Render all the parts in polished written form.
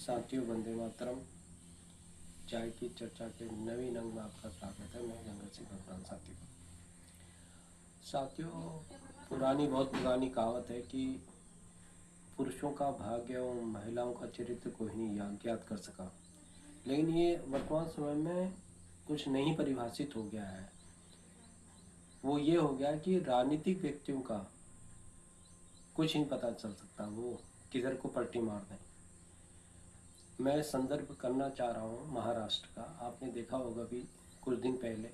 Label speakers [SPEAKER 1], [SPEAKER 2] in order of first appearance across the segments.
[SPEAKER 1] साथियों, वंदे मातरम। चाय की चर्चा के नवीन अंग में आपका स्वागत है। मैं जंगल सिंह भगवान। साथियों, बहुत पुरानी कहावत है कि पुरुषों का भाग्य और महिलाओं का चरित्र कोई नहीं ज्ञात कर सका, लेकिन ये वर्तमान समय में कुछ नहीं परिभाषित हो गया है। वो ये हो गया कि राजनीतिक व्यक्तियों का कुछ नहीं पता चल सकता, वो किधर को पलटी मार दें। मैं संदर्भ करना चाह रहा हूँ महाराष्ट्र का। आपने देखा होगा भी कुछ दिन पहले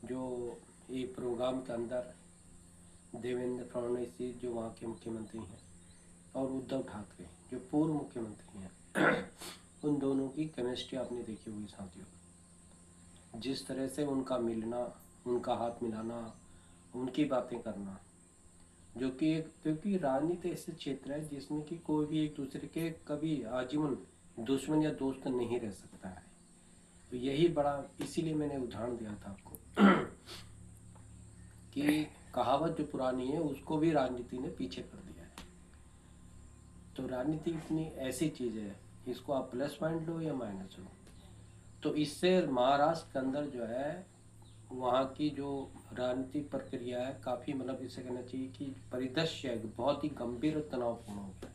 [SPEAKER 1] जो एक प्रोग्राम के अंदर देवेंद्र फडणवीस जी जो वहाँ के मुख्यमंत्री हैं और उद्धव ठाकरे जो पूर्व मुख्यमंत्री हैं उन दोनों की केमिस्ट्री आपने देखी होगी साथियों। जिस तरह से उनका मिलना, उनका हाथ मिलाना, उनकी बातें करना, जो कि क्योंकि राजनीति ऐसे क्षेत्र है जिसमें कि कोई भी एक दूसरे के कभी आजीवन दुश्मन या दोस्त नहीं रह सकता है। तो यही बड़ा, इसीलिए मैंने उदाहरण दिया था आपको कि कहावत जो पुरानी है उसको भी राजनीति ने पीछे कर दिया है। तो राजनीति इतनी ऐसी चीज़ है, इसको आप प्लस पॉइंट लो या माइनस लो। तो इससे महाराष्ट्र के अंदर जो है वहाँ की जो राजनीतिक प्रक्रिया है काफ़ी, मतलब इसे कहना चाहिए कि परिदृश्य है बहुत ही गंभीर और तनावपूर्ण हो गया।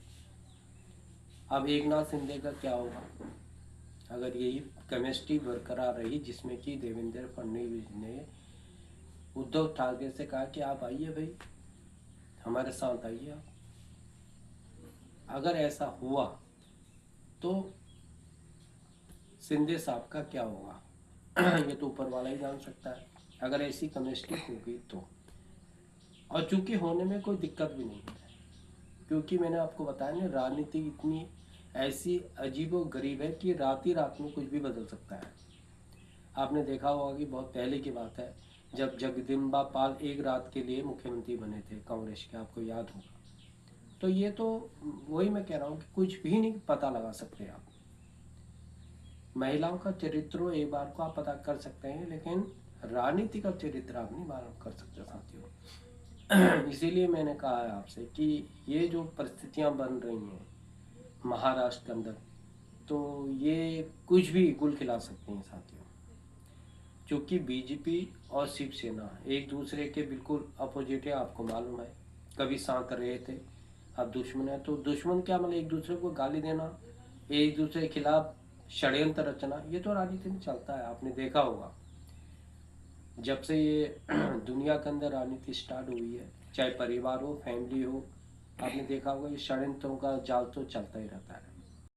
[SPEAKER 1] अब एकनाथ शिंदे का क्या होगा अगर यही केमिस्ट्री बरकरार रही, जिसमें कि देवेंद्र फडणवीस ने उद्धव ठाकरे से कहा कि आप आइए भाई, हमारे साथ आइए आप। अगर ऐसा हुआ तो शिंदे साहब का क्या होगा ये तो ऊपर वाला ही जान सकता है, अगर ऐसी केमिस्ट्री होगी तो। और चूंकि होने में कोई दिक्कत भी नहीं है, क्योंकि मैंने आपको बताया ना, राजनीति इतनी ऐसी अजीबो गरीब है कि रात ही रात में कुछ भी बदल सकता है। आपने देखा होगा कि बहुत पहले की बात है जब जगदम्बा पाल एक रात के लिए मुख्यमंत्री बने थे कांग्रेस के, आपको याद होगा। तो ये तो वही मैं कह रहा हूँ कि कुछ भी नहीं पता लगा सकते आप। महिलाओं का चरित्र एक बार को आप पता कर सकते हैं, लेकिन राजनीति का चरित्र आप नहीं मालूम कर सकते साथियों। इसीलिए मैंने कहा है आपसे कि ये जो परिस्थितियां बन रही हैं महाराष्ट्र के अंदर, तो ये कुछ भी गुल खिला सकती हैं साथियों। क्योंकि बीजेपी और शिवसेना एक दूसरे के बिल्कुल अपोजिट है, आपको मालूम है। कभी साथ रहे थे, अब दुश्मन है। तो दुश्मन क्या, मतलब एक दूसरे को गाली देना, एक दूसरे के खिलाफ षड्यंत्र रचना, ये तो राजनीति में चलता है। आपने देखा होगा जब से ये दुनिया के अंदर राजनीति स्टार्ट हुई है, चाहे परिवार हो, फैमिली हो, आपने देखा होगा ये षड्यंत्रों का जाल तो चलता ही रहता है।